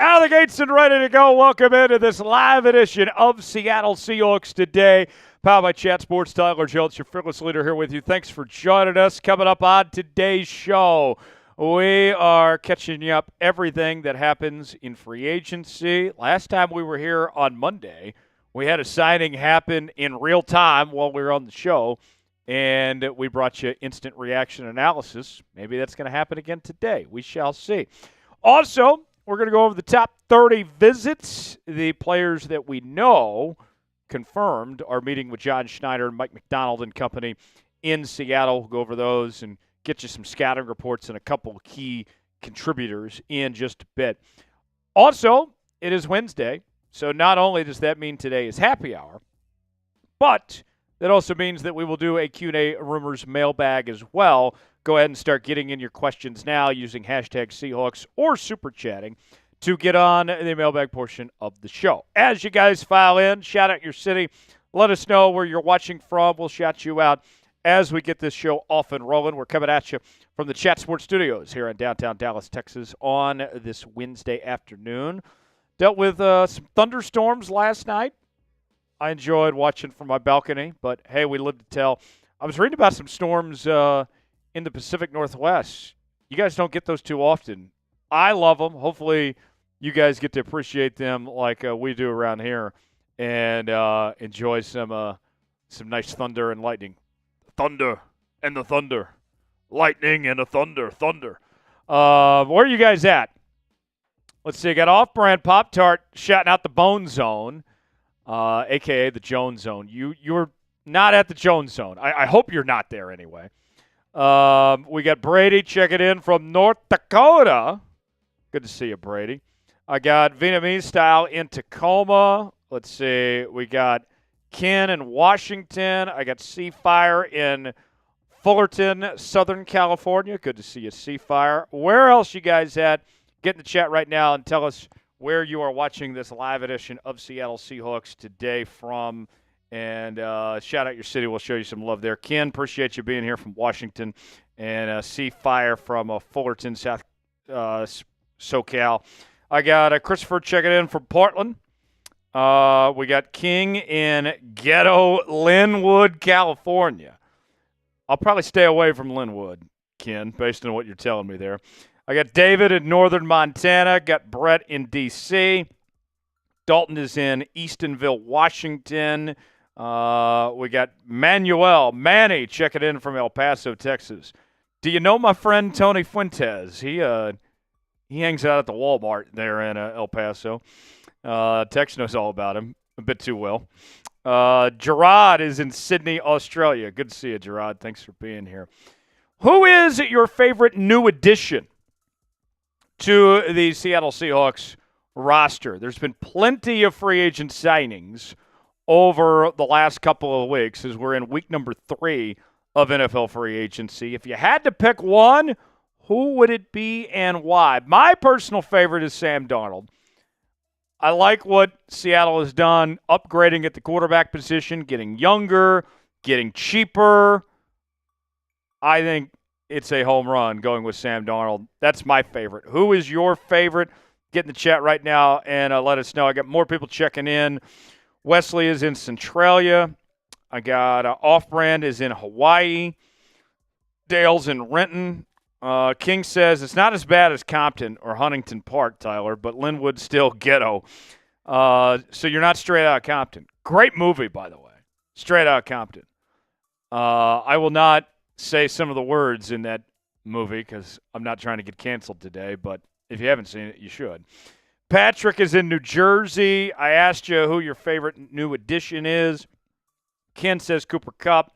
Out of the gates and ready to go. Welcome into this live edition of Seattle Seahawks Today. Powered by Chat Sports. Tyler Jones, your fearless leader, here with you. Thanks for joining us. Coming up on today's show, we are catching you up everything that happens in free agency. Last time we were here on Monday, we had a signing happen in real time while we were on the show, and we brought you instant reaction analysis. Maybe that's going to happen again today. We shall see. Also, we're going to go over the top 30 visits. The players that we know confirmed are meeting with John Schneider and Mike McDonald and company in Seattle. We'll go over those and get you some scouting reports and a couple key contributors in just a bit. Also, it is Wednesday, so not only does that mean today is happy hour, but that also means that we will do a Q&A Rumors mailbag as well. Go ahead and start getting in your questions now using hashtag Seahawks or Super Chatting to get on the mailbag portion of the show. As you guys file in, shout out your city. Let us know where you're watching from. We'll shout you out as we get this show off and rolling. We're coming at you from the Chat Sports Studios here in downtown Dallas, Texas on this Wednesday afternoon. Dealt with some thunderstorms last night. I enjoyed watching from my balcony, but hey, we live to tell. I was reading about some storms in the Pacific Northwest. You guys don't get those too often. I love them. Hopefully you guys get to appreciate them like we do around here and enjoy some nice thunder and lightning. Thunder and the thunder. Lightning and the thunder. Where are you guys at? Let's see. I got Off-Brand Pop-Tart shouting out the Bone Zone, a.k.a. the Jones Zone. You're not at the Jones Zone. I hope you're not there anyway. We got Brady checking in from North Dakota. Good to see you, Brady. I got Vietnamese style in Tacoma. Let's see. We got Ken in Washington. I got Seafire in Fullerton, Southern California. Good to see you, Seafire. Where else you guys at? Get in the chat right now and tell us where you are watching this live edition of Seattle Seahawks Today from. And shout out your city. We'll show you some love there. Ken, appreciate you being here from Washington. And Seafire from Fullerton, South SoCal. I got Christopher checking in from Portland. We got King in ghetto Linwood, California. I'll probably stay away from Linwood, Ken, based on what you're telling me there. I got David in northern Montana. Got Brett in D.C. Dalton is in Eastonville, Washington. We got Manny checking in from El Paso, Texas. Do you know my friend Tony Fuentes? He hangs out at the Walmart there in El Paso. Tex knows all about him a bit too well. Gerard is in Sydney, Australia. Good to see you, Gerard. Thanks for being here. Who is your favorite new addition to the Seattle Seahawks roster? There's been plenty of free agent signings over the last couple of weeks as we're in week number 3 of NFL free agency. If you had to pick one, who would it be and why? My personal favorite is Sam Darnold. I like what Seattle has done, upgrading at the quarterback position, getting younger, getting cheaper. I think it's a home run going with Sam Darnold. That's my favorite. Who is your favorite? Get in the chat right now and let us know. I got more people checking in. Wesley is in Centralia. I got Off-Brand is in Hawaii. Dale's in Renton. King says it's not as bad as Compton or Huntington Park, Tyler, but Linwood's still ghetto. So you're not straight out of Compton. Great movie, by the way. Straight out of Compton. I will not say some of the words in that movie because I'm not trying to get canceled today, but if you haven't seen it, you should. Patrick is in New Jersey. I asked you who your favorite new addition is. Ken says Cooper Kupp.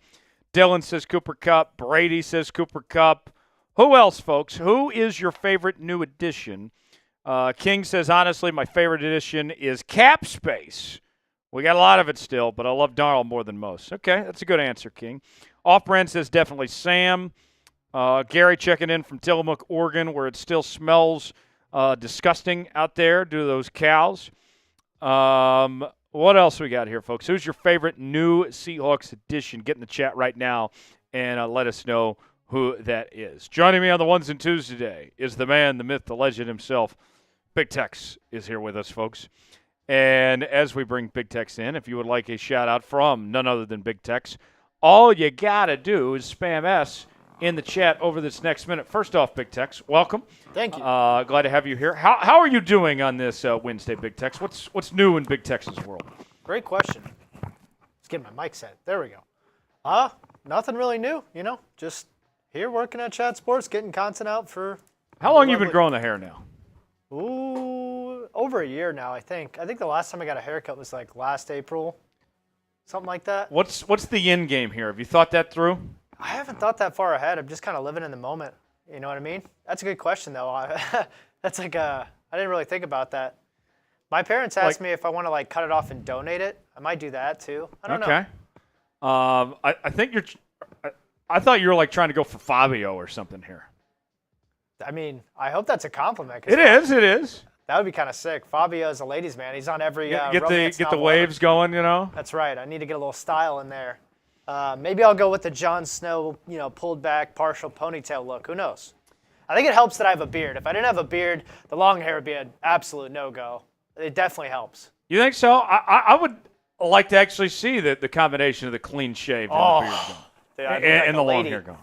Dylan says Cooper Kupp. Brady says Cooper Kupp. Who else, folks? Who is your favorite new addition? King says, honestly, my favorite addition is cap space. We got a lot of it still, but I love Darnold more than most. Okay, that's a good answer, King. Off-Brand says definitely Sam. Gary checking in from Tillamook, Oregon, where it still smells disgusting out there due to those cows. What else we got here, folks? Who's your favorite new Seahawks addition? Get in the chat right now and let us know who that is. Joining me on the ones and twos today is the man, the myth, the legend himself, Big Tex is here with us, folks. And as we bring Big Tex in, if you would like a shout-out from none other than Big Tex, all you got to do is spam S in the chat over this next minute. First off, Big Tex, welcome. Thank you. Glad to have you here. How are you doing on this Wednesday, Big Tex? What's new in Big Tex's world? Great question. Let's get my mic set. There we go. Nothing really new, just here working at Chat Sports, getting content out for. How long you been growing the hair now? Ooh, over a year now, I think. I think the last time I got a haircut was like last April, something like that. What's the end game here? Have you thought that through? I haven't thought that far ahead. I'm just kind of living in the moment. You know what I mean? That's a good question, though. That's like I didn't really think about that. My parents asked me if I want to cut it off and donate it. I might do that too. I don't know. Okay. I think I thought you were trying to go for Fabio or something here. I mean, I hope that's a compliment. It is. That would be kind of sick. Fabio's a ladies' man. He's on every get the waves going, That's right. I need to get a little style in there. Maybe I'll go with the Jon Snow, pulled back, partial ponytail look. Who knows? I think it helps that I have a beard. If I didn't have a beard, the long hair would be an absolute no-go. It definitely helps. You think so? I would like to actually see the combination of the clean shave and the beard going. And the long hair going.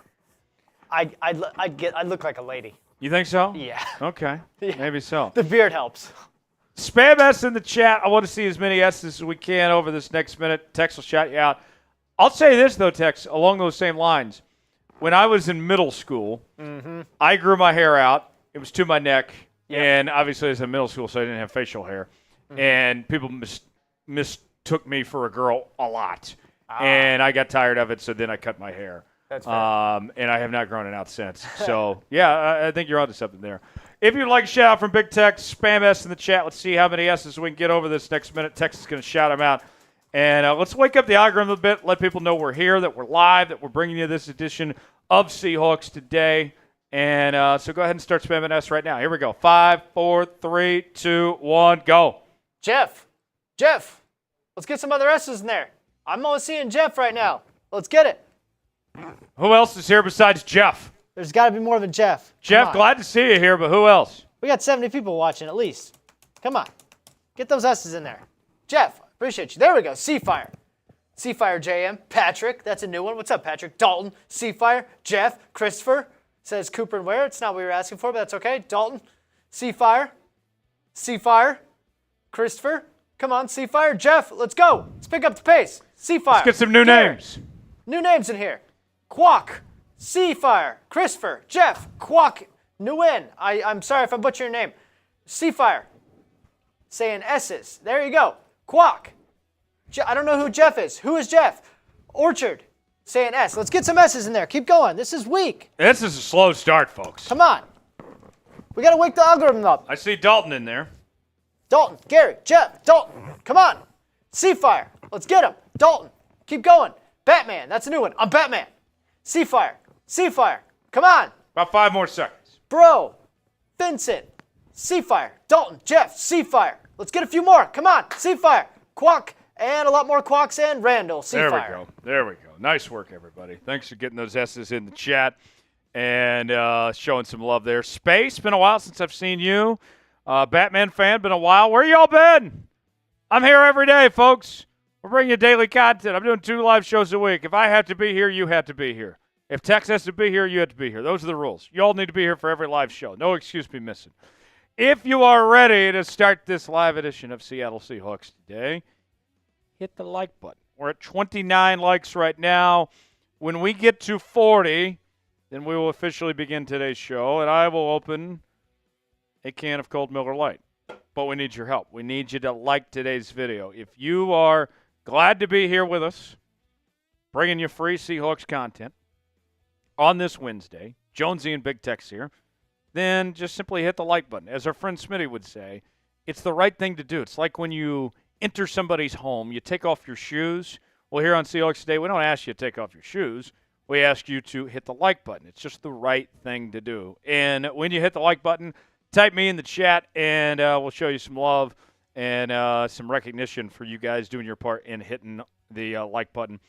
I'd look like a lady. You think so? Yeah. Okay. Yeah. Maybe so. The beard helps. Spam S in the chat. I want to see as many S's as we can over this next minute. Tex will shout you out. I'll say this, though, Tex, along those same lines. When I was in middle school, I grew my hair out. It was to my neck. Yep. And obviously, I was in middle school, so I didn't have facial hair. And people mistook me for a girl a lot. And I got tired of it, so then I cut my hair. That's fair. And I have not grown it out since. So, yeah, I think you're onto something there. If you'd like a shout out from Big Tex, spam S in the chat. Let's see how many S's we can get over this next minute. Tex is going to shout them out. And let's wake up the algorithm a bit, let people know we're here, that we're live, that we're bringing you this edition of Seahawks today. And so go ahead and start spamming S right now. Here we go. 5, 4, 3, 2, 1, go. Jeff, let's get some other S's in there. I'm only seeing Jeff right now. Let's get it. Who else is here besides Jeff? There's got to be more than Jeff. Jeff, glad to see you here, but who else? We got 70 people watching at least. Come on. Get those S's in there. Jeff, appreciate you. There we go. Seafire. Seafire JM. Patrick, that's a new one. What's up, Patrick? Dalton, Seafire, Jeff, Christopher. Says Cooper and where. It's not what we were asking for, but that's okay. Dalton, Seafire, Christopher. Come on, Seafire. Jeff, let's go. Let's pick up the pace. Seafire. Let's get some new names. New names in here. Quack, Seafire, Christopher, Jeff, Quack, Nguyen. I'm sorry if I butcher your name. Seafire. Saying S's. There you go. Quack. I don't know who Jeff is. Who is Jeff? Orchard. Saying S. Let's get some S's in there. Keep going. This is weak. This is a slow start, folks. Come on. We got to wake the algorithm up. I see Dalton in there. Dalton, Gary, Jeff, Dalton. Come on. Seafire. Let's get him. Dalton. Keep going. Batman. That's a new one. I'm Batman. Seafire. Come on. About 5 more seconds. Bro. Vincent. Seafire. Dalton. Jeff. Seafire. Let's get a few more. Come on. Seafire. Quack. And a lot more Quacks and Randall. Seafire. There we go. Nice work, everybody. Thanks for getting those S's in the chat and showing some love there. Space, been a while since I've seen you. Batman fan, been a while. Where y'all been? I'm here every day, folks. We're bringing you daily content. I'm doing 2 live shows a week. If I have to be here, you have to be here. If Tex has to be here, you have to be here. Those are the rules. You all need to be here for every live show. No excuse be missing. If you are ready to start this live edition of Seattle Seahawks today, hit the like button. We're at 29 likes right now. When we get to 40, then we will officially begin today's show, and I will open a can of cold Miller Lite. But we need your help. We need you to like today's video. If you are glad to be here with us, bringing you free Seahawks content on this Wednesday, Jonesy and Big Tex here, then just simply hit the like button. As our friend Smitty would say, it's the right thing to do. It's like when you enter somebody's home, you take off your shoes. Well, here on Seahawks Today, we don't ask you to take off your shoes. We ask you to hit the like button. It's just the right thing to do. And when you hit the like button, type me in the chat, and we'll show you some love and some recognition for you guys doing your part in hitting the like button.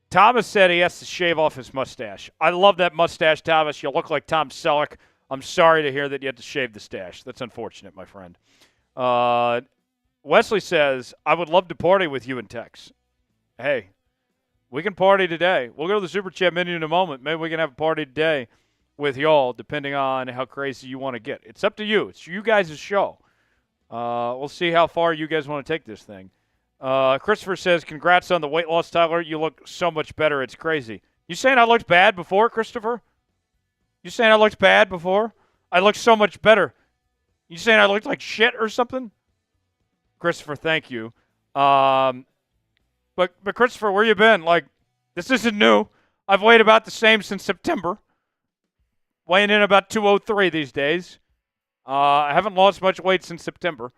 Thomas said he has to shave off his mustache. I love that mustache, Thomas. You look like Tom Selleck I'm sorry to hear that you had to shave the stash. That's unfortunate, my friend. Wesley says, I would love to party with you and Tex. Hey, we can party today. We'll go to the Super Chat menu in a moment. Maybe we can have a party today with y'all, depending on how crazy you want to get. It's up to you. It's you guys' show. We'll see how far you guys want to take this thing. Christopher says, congrats on the weight loss, Tyler. You look so much better. It's crazy. You saying I looked bad before, Christopher? You saying I looked bad before? I looked so much better. You saying I looked like shit or something? Christopher, thank you. But Christopher, where you been? Like, this isn't new. I've weighed about the same since September. Weighing in about 203 these days. I haven't lost much weight since September.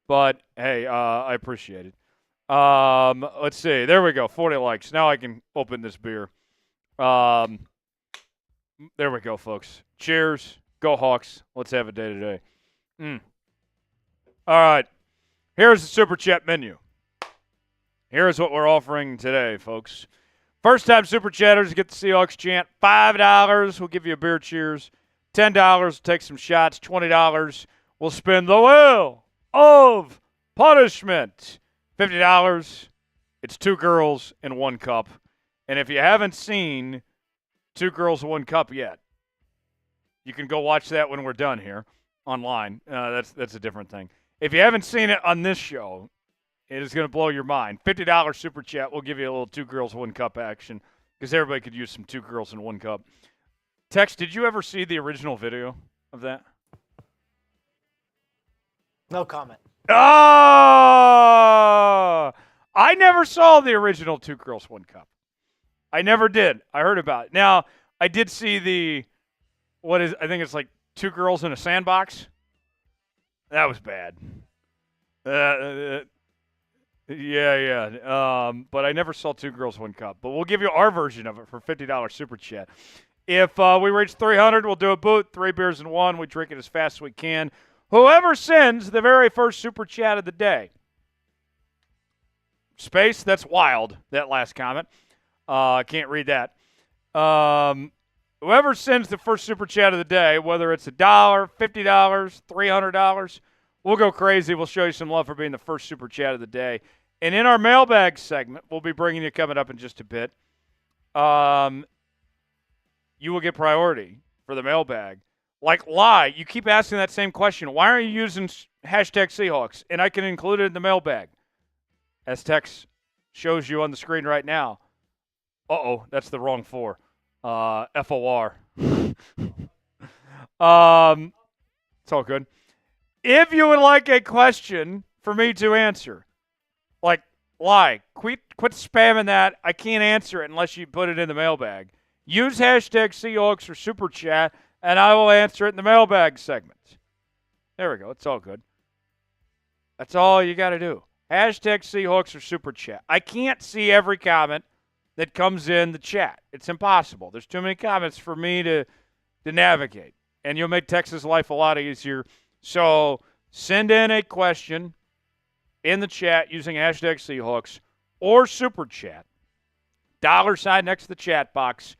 But, hey, I appreciate it. Let's see. There we go. 40 likes. Now I can open this beer. There we go, folks. Cheers. Go Hawks. Let's have a day today. All right. Here's the Super Chat menu. Here's what we're offering today, folks. First-time Super Chatters get the Seahawks chant. $5, we'll give you a beer cheers. $10, we'll take some shots. $20, we'll spin the wheel of punishment. $50, it's 2 girls and 1 cup. And if you haven't seen 2 Girls, 1 Cup yet, you can go watch that when we're done here online. That's a different thing. If you haven't seen it on this show, it is going to blow your mind. $50 Super Chat. We'll give you a little 2 Girls, 1 Cup action because everybody could use some 2 Girls and 1 Cup. Tex, did you ever see the original video of that? No comment. Oh! I never saw the original 2 Girls, 1 Cup. I never did. I heard about it. Now, I did see I think it's like 2 girls in a sandbox. That was bad. Yeah. But I never saw 2 Girls, 1 Cup. But we'll give you our version of it for $50 Super Chat. If we reach 300, we'll do a boot. 3 beers in 1. We drink it as fast as we can. Whoever sends the very first Super Chat of the day. Space, that's wild, that last comment. I can't read that. Whoever sends the first Super Chat of the day, whether it's $1, $50, $300, we'll go crazy. We'll show you some love for being the first Super Chat of the day. And in our mailbag segment, we'll be bringing you coming up in just a bit. You will get priority for the mailbag. Like, you keep asking that same question. Why aren't you using hashtag Seahawks? And I can include it in the mailbag. As Tex shows you on the screen right now. Uh-oh, that's the wrong 4. FOR. It's all good. If you would like a question for me to answer, quit spamming that. I can't answer it unless you put it in the mailbag. Use hashtag Seahawks or Super Chat, and I will answer it in the mailbag segment. There we go. It's all good. That's all you got to do. Hashtag Seahawks or Super Chat. I can't see every comment that comes in the chat. It's impossible. There's too many comments for me to navigate. And you'll make Tex's life a lot easier. So send in a question in the chat using hashtag Seahawks or Super Chat. $sign next to the chat box,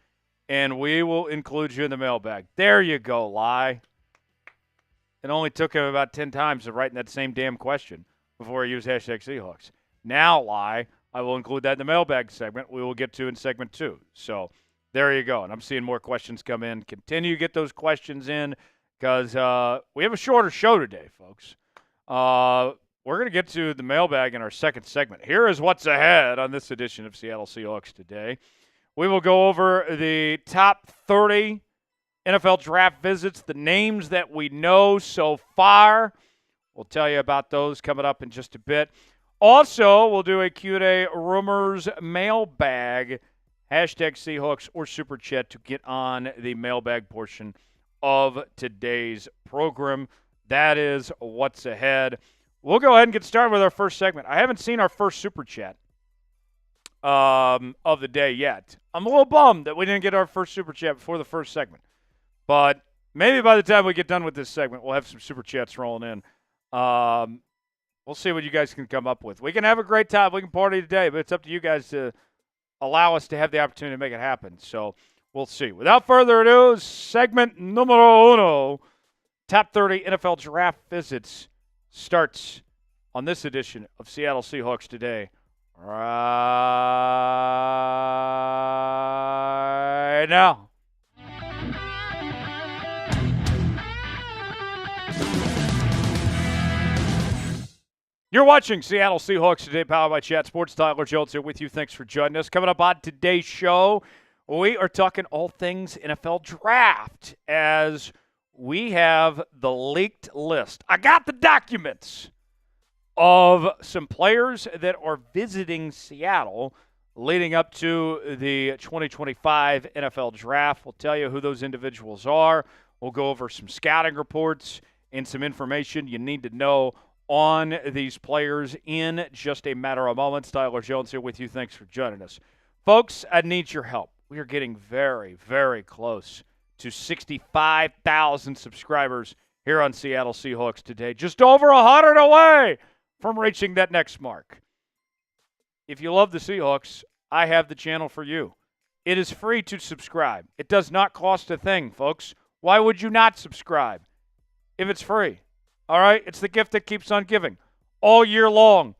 and we will include you in the mailbag. There you go, Lie. It only took him about 10 times of writing that same damn question before he used hashtag Seahawks. Now, Lie, I will include that in the mailbag segment we will get to in segment 2. So there you go. And I'm seeing more questions come in. Continue to get those questions in because we have a shorter show today, folks. We're going to get to the mailbag in our second segment. Here is what's ahead on this edition of Seattle Seahawks Today. We will go over the top 30 NFL draft visits, the names that we know so far. We'll tell you about those coming up in just a bit. Also, we'll do a Q&A rumors mailbag, hashtag Seahawks or Super Chat to get on the mailbag portion of today's program. That is what's ahead. We'll go ahead and get started with our first segment. I haven't seen our first Super Chat of the day yet. I'm a little bummed that we didn't get our first Super Chat before the first segment. But maybe by the time we get done with this segment, we'll have some Super Chats rolling in. We'll see what you guys can come up with. We can have a great time. We can party today, but it's up to you guys to allow us to have the opportunity to make it happen. So We'll see. Without further ado, segment numero uno, top 30 NFL draft visits, starts on this edition of Seattle Seahawks Today right now. You're watching Seattle Seahawks Today, powered by Chat Sports. Tyler Jones here with you. Thanks for joining us. Coming up on today's show, we are talking all things NFL draft as we have the leaked list. I got the documents of some players that are visiting Seattle leading up to the 2025 NFL Draft. We'll tell you who those individuals are. We'll go over some scouting reports and some information you need to know on these players in just a matter of moments. Tyler Jones here with you. Thanks for joining us. Folks, I need your help. We are getting very, very close to 65,000 subscribers here on Seattle Seahawks Today. Just over 100 away from reaching that next mark. If you love the Seahawks, I have the channel for you. It is free to subscribe. It does not cost a thing, folks. Why would you not subscribe if it's free? All right? It's the gift that keeps on giving all year long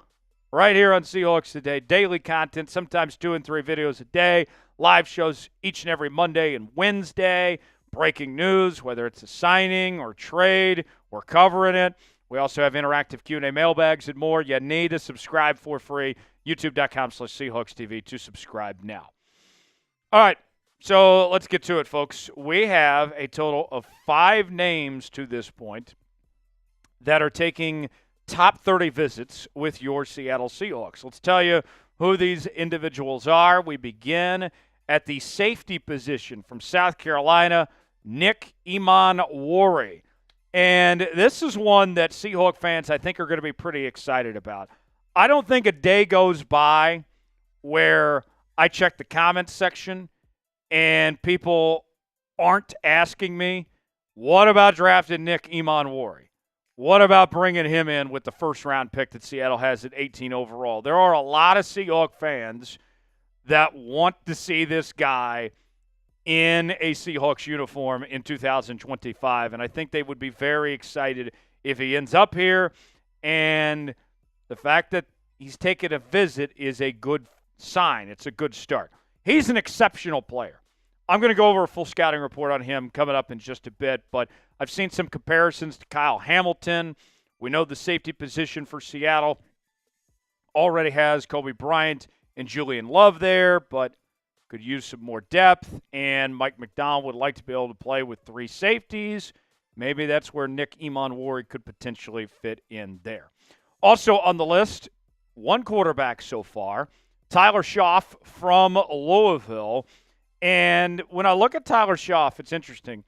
right here on Seahawks Today. Daily content, sometimes 2 and 3 videos a day. Live shows each and every Monday and Wednesday. Breaking news, whether it's a signing or trade, we're covering it. We also have interactive Q&A mailbags and more. You need to subscribe for free. YouTube.com/SeahawksTV to subscribe now. All right, so let's get to it, folks. We have a total of 5 names to this point that are taking top 30 visits with your Seattle Seahawks. Let's tell you who these individuals are. We begin at the safety position from South Carolina, Nick Emmanwori. And this is one that Seahawk fans, I think, are going to be pretty excited about. I don't think a day goes by where I check the comments section and people aren't asking me, what about drafting Nick Emmanwori? What about bringing him in with the first-round pick that Seattle has at 18 overall? There are a lot of Seahawks fans that want to see this guy in a Seahawks uniform in 2025, and I think they would be very excited if he ends up here. And the fact that he's taken a visit is a good sign. It's a good start. He's an exceptional player. I'm going to go over a full scouting report on him coming up in just a bit, but I've seen some comparisons to Kyle Hamilton. We know the safety position for Seattle already has Kobe Bryant and Julian Love there, but could use some more depth, and Mike McDonald would like to be able to play with 3 safeties. Maybe that's where Nick Emmanwori could potentially fit in there. Also on the list, 1 quarterback so far, Tyler Shough from Louisville. And when I look at Tyler Shough, it's interesting.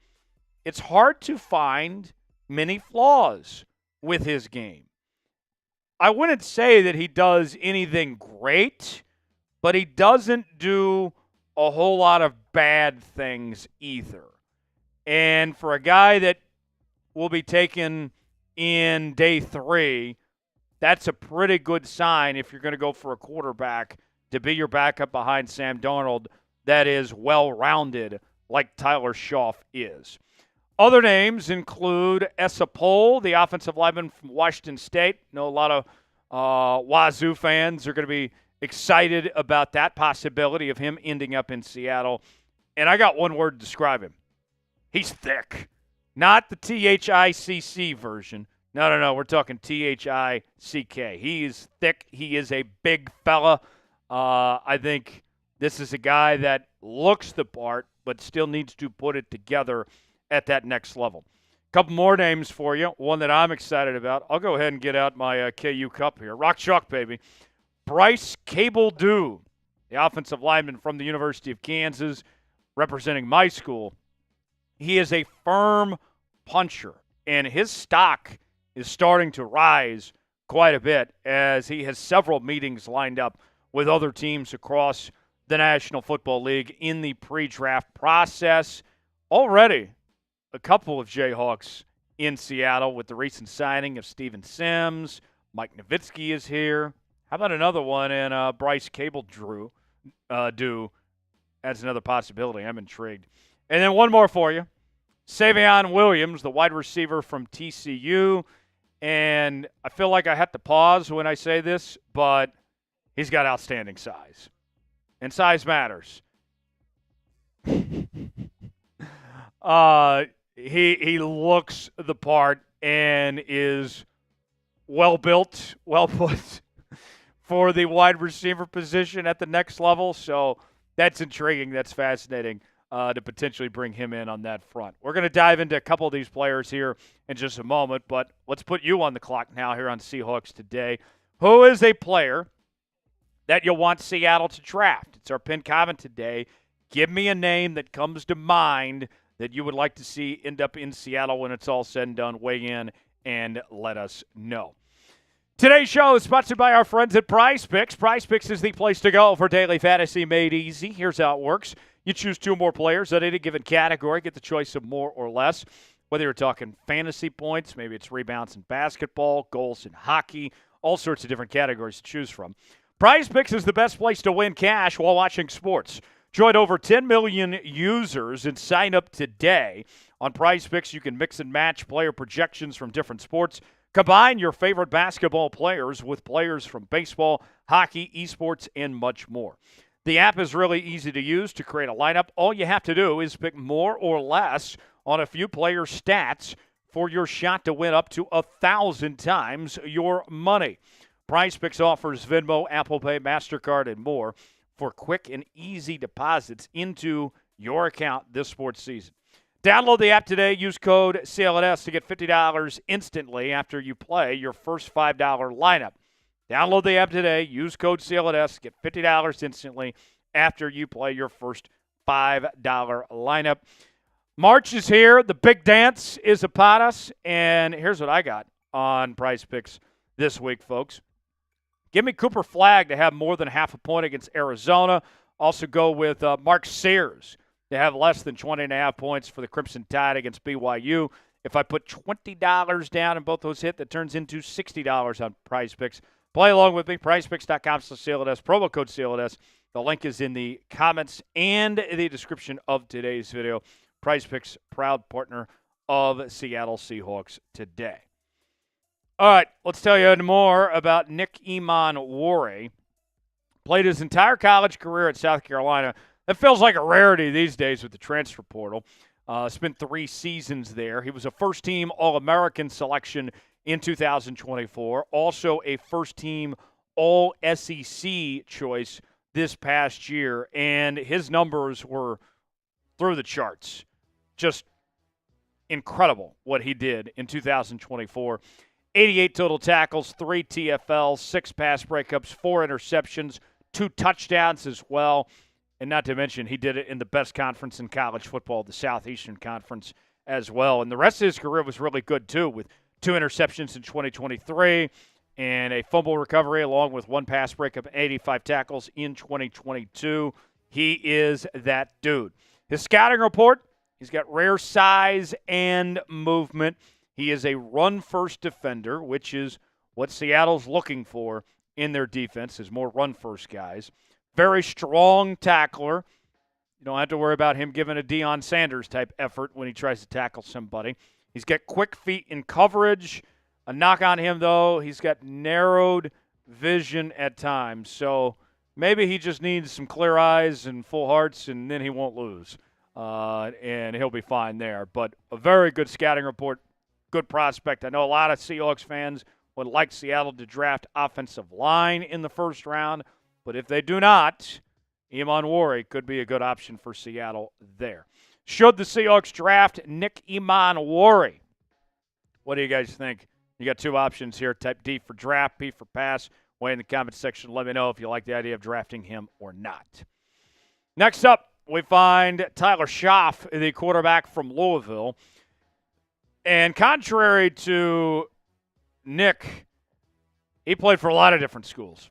It's hard to find many flaws with his game. I wouldn't say that he does anything great, but he doesn't do a whole lot of bad things either. And for a guy that will be taken in day 3, that's a pretty good sign if you're going to go for a quarterback to be your backup behind Sam Darnold that is well-rounded like Tyler Shough is. Other names include Esa Pohl, the offensive lineman from Washington State. I know a lot of Wazoo fans are going to be excited about that possibility of him ending up in Seattle. And I got one word to describe him. He's thick. Not the T-H-I-C-C version. No. We're talking T-H-I-C-K. He is thick. He is a big fella. I think this is a guy that looks the part, but still needs to put it together at that next level. A couple more names for you. One that I'm excited about. I'll go ahead and get out my KU cup here. Rock chalk, baby. Bryce Cable-Dew, the offensive lineman from the University of Kansas, representing my school. He is a firm puncher, and his stock is starting to rise quite a bit as he has several meetings lined up with other teams across the National Football League in the pre-draft process. Already a couple of Jayhawks in Seattle with the recent signing of Steven Sims. Mike Nowitzki is here. How about another one in Bryce Cable-Dew? That's another possibility. I'm intrigued. And then one more for you. Savion Williams, the wide receiver from TCU. And I feel like I have to pause when I say this, but he's got outstanding size. And size matters. He looks the part and is well built, well put for the wide receiver position at the next level. So that's intriguing. That's fascinating to potentially bring him in on that front. We're going to dive into a couple of these players here in just a moment, but let's put you on the clock now here on Seahawks Today. Who is a player that you want Seattle to draft? It's our pinned comment today. Give me a name that comes to mind that you would like to see end up in Seattle when it's all said and done. Weigh in and let us know. Today's show is sponsored by our friends at Prize Picks. Prize Picks is the place to go for daily fantasy made easy. Here's how it works. You choose two or more players at any given category, get the choice of more or less. Whether you're talking fantasy points, maybe it's rebounds in basketball, goals in hockey, all sorts of different categories to choose from. Prize Picks is the best place to win cash while watching sports. Join over 10 million users and sign up today. On Prize Picks, you can mix and match player projections from different sports. Combine your favorite basketball players with players from baseball, hockey, esports, and much more. The app is really easy to use to create a lineup. All you have to do is pick more or less on a few player stats for your shot to win up to 1,000 times your money. Prize Picks offers Venmo, Apple Pay, MasterCard, and more for quick and easy deposits into your account this sports season. Download the app today. Use code CLNS to get $50 instantly after you play your first $5 lineup. Download the app today. Use code CLNS to get $50 instantly after you play your first $5 lineup. March is here. The big dance is upon us. And here's what I got on Prize Picks this week, folks. Give me Cooper Flagg to have more than half a point against Arizona. Also go with Mark Sears to have less than 20.5 points for the Crimson Tide against BYU. If I put $20 down and both those hit, that turns into $60 on Prize Picks. Play along with me, prizepicks.com/CLNS, promo code CLNS. The link is in the comments and the description of today's video. Prize Picks, proud partner of Seattle Seahawks Today. All right, let's tell you more about Nick Emmanwori. Played his entire college career at South Carolina. That feels like a rarity these days with the transfer portal. Spent 3 seasons there. He was a first-team All-American selection in 2024. Also a first-team All-SEC choice this past year. And his numbers were through the charts. Just incredible what he did in 2024. 88 total tackles, 3 TFLs, 6 pass breakups, 4 interceptions, 2 touchdowns as well. And not to mention, he did it in the best conference in college football, the Southeastern Conference as well. And the rest of his career was really good, too, with 2 interceptions in 2023 and a fumble recovery along with 1 pass breakup and 85 tackles in 2022. He is that dude. His scouting report, he's got rare size and movement. He is a run-first defender, which is what Seattle's looking for in their defense, is more run-first guys. Very strong tackler. You don't have to worry about him giving a Deion Sanders-type effort when he tries to tackle somebody. He's got quick feet in coverage. A knock on him, though, he's got narrowed vision at times. So maybe he just needs some clear eyes and full hearts, and then he won't lose. And he'll be fine there. But a very good scouting report. Good prospect. I know a lot of Seahawks fans would like Seattle to draft offensive line in the first round, but if they do not, Emmanwori could be a good option for Seattle there. Should the Seahawks draft Nick Emmanwori? What do you guys think? You got 2 options here. Type D for draft, P for pass. Weigh in the comments section. Let me know if you like the idea of drafting him or not. Next up, we find Tyler Shough, the quarterback from Louisville. And contrary to Nick, he played for a lot of different schools.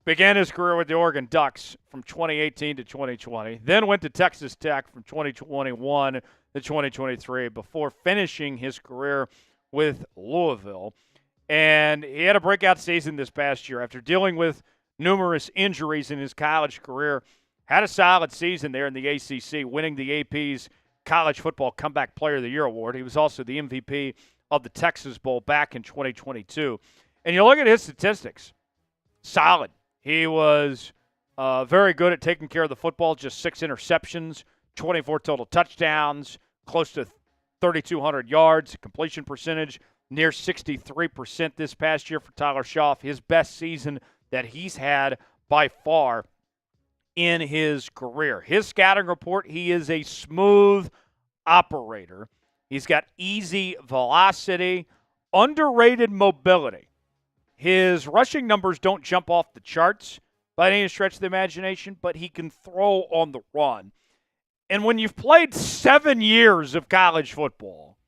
Began his career with the Oregon Ducks from 2018 to 2020. Then went to Texas Tech from 2021 to 2023 before finishing his career with Louisville. And he had a breakout season this past year after dealing with numerous injuries in his college career. Had a solid season there in the ACC, winning the AP's College Football Comeback Player of the Year award. He was also the MVP of the Texas Bowl back in 2022. And you look at his statistics, solid. He was very good at taking care of the football, just 6 interceptions, 24 total touchdowns, close to 3,200 yards, completion percentage, near 63% this past year for Tyler Shough, his best season that he's had by far in his career. His scouting report, he is a smooth operator. He's got easy velocity, underrated mobility. His rushing numbers don't jump off the charts by any stretch of the imagination, but he can throw on the run. And when you've played 7 years of college football,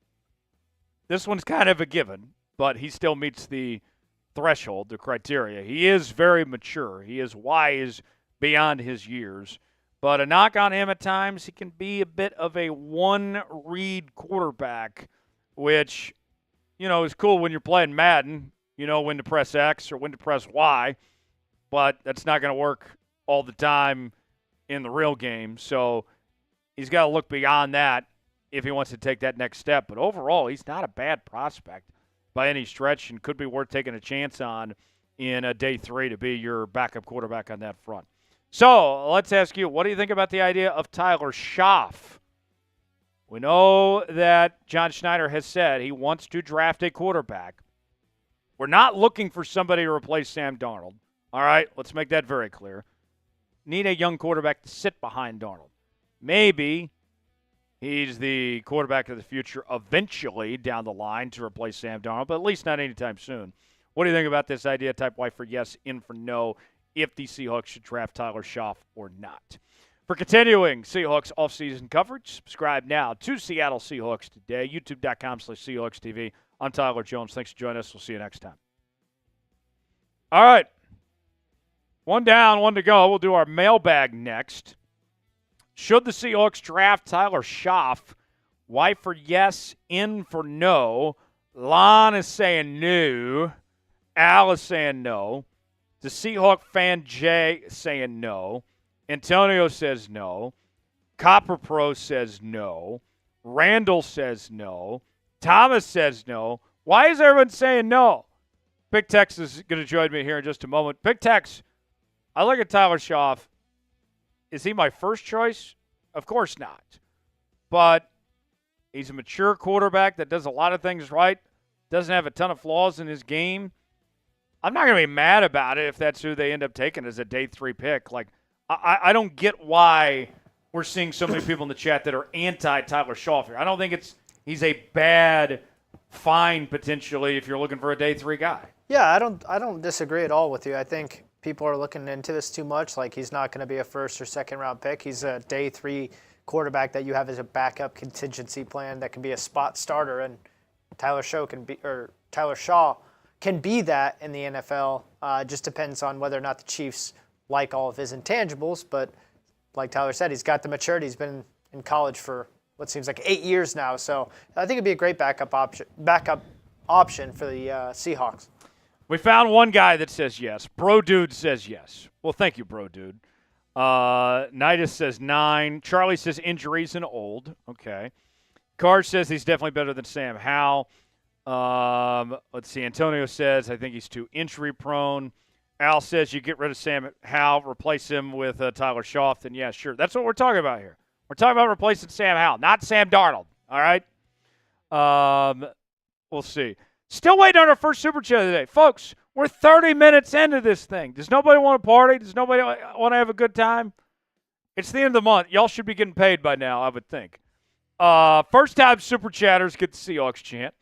this one's kind of a given, but he still meets the threshold, the criteria. He is very mature. He is wise beyond his years. But a knock on him at times, he can be a bit of a one-read quarterback, which, is cool when you're playing Madden. You know when to press X or when to press Y, but that's not going to work all the time in the real game. So he's got to look beyond that if he wants to take that next step. But overall, he's not a bad prospect by any stretch and could be worth taking a chance on in day 3 to be your backup quarterback on that front. So let's ask you, what do you think about the idea of Tyler Shough? We know that John Schneider has said he wants to draft a quarterback. We're not looking for somebody to replace Sam Darnold. All right, let's make that very clear. Need a young quarterback to sit behind Darnold. Maybe he's the quarterback of the future eventually down the line to replace Sam Darnold, but at least not anytime soon. What do you think about this idea? Type Y for yes, in for no, if the Seahawks should draft Tyler Shough or not. For continuing Seahawks offseason coverage, subscribe now to Seattle Seahawks Today, youtube.com/Seahawks TV. I'm Tyler Jones. Thanks for joining us. We'll see you next time. All right. 1 down, 1 to go. We'll do our mailbag next. Should the Seahawks draft Tyler Shough? Y for yes, in for no. Lon is saying no. Al is saying no. The Seahawk fan Jay is saying no. Antonio says no. Copper Pro says no. Randall says no. Thomas says no. Why is everyone saying no? Big Tex is going to join me here in just a moment. Big Tex, I look at Tyler Shough. Is he my first choice? Of course not. But he's a mature quarterback that does a lot of things right, doesn't have a ton of flaws in his game. I'm not going to be mad about it if that's who they end up taking as a day 3 pick. Like, I don't get why we're seeing so many people in the chat that are anti-Tyler Shough here. I don't think he's a bad find potentially if you're looking for a day 3 guy. Yeah, I don't disagree at all with you. I think people are looking into this too much. Like, he's not going to be a first or second round pick. He's a day 3 quarterback that you have as a backup contingency plan that can be a spot starter, and Tyler Shough can be that in the NFL. It just depends on whether or not the Chiefs like all of his intangibles. But like Tyler said, he's got the maturity. He's been in college for what seems like 8 years now. So I think it'd be a great backup option for the Seahawks. We found one guy that says yes. Bro Dude says yes. Well, thank you, Bro Dude. Nidus says 9. Charlie says injuries and old. Okay. Carr says he's definitely better than Sam Howell. Let's see. Antonio says I think he's too injury prone. Al says you get rid of Sam Howell, replace him with Tyler Shough. Then yeah, sure. That's what we're talking about here. We're talking about replacing Sam Howell, not Sam Darnold. All right. We'll see. Still waiting on our first Super Chat of the day. Folks, we're 30 minutes into this thing. Does nobody want to party? Does nobody want to have a good time? It's the end of the month. Y'all should be getting paid by now, I would think. First-time Super Chatters get the Seahawks chant.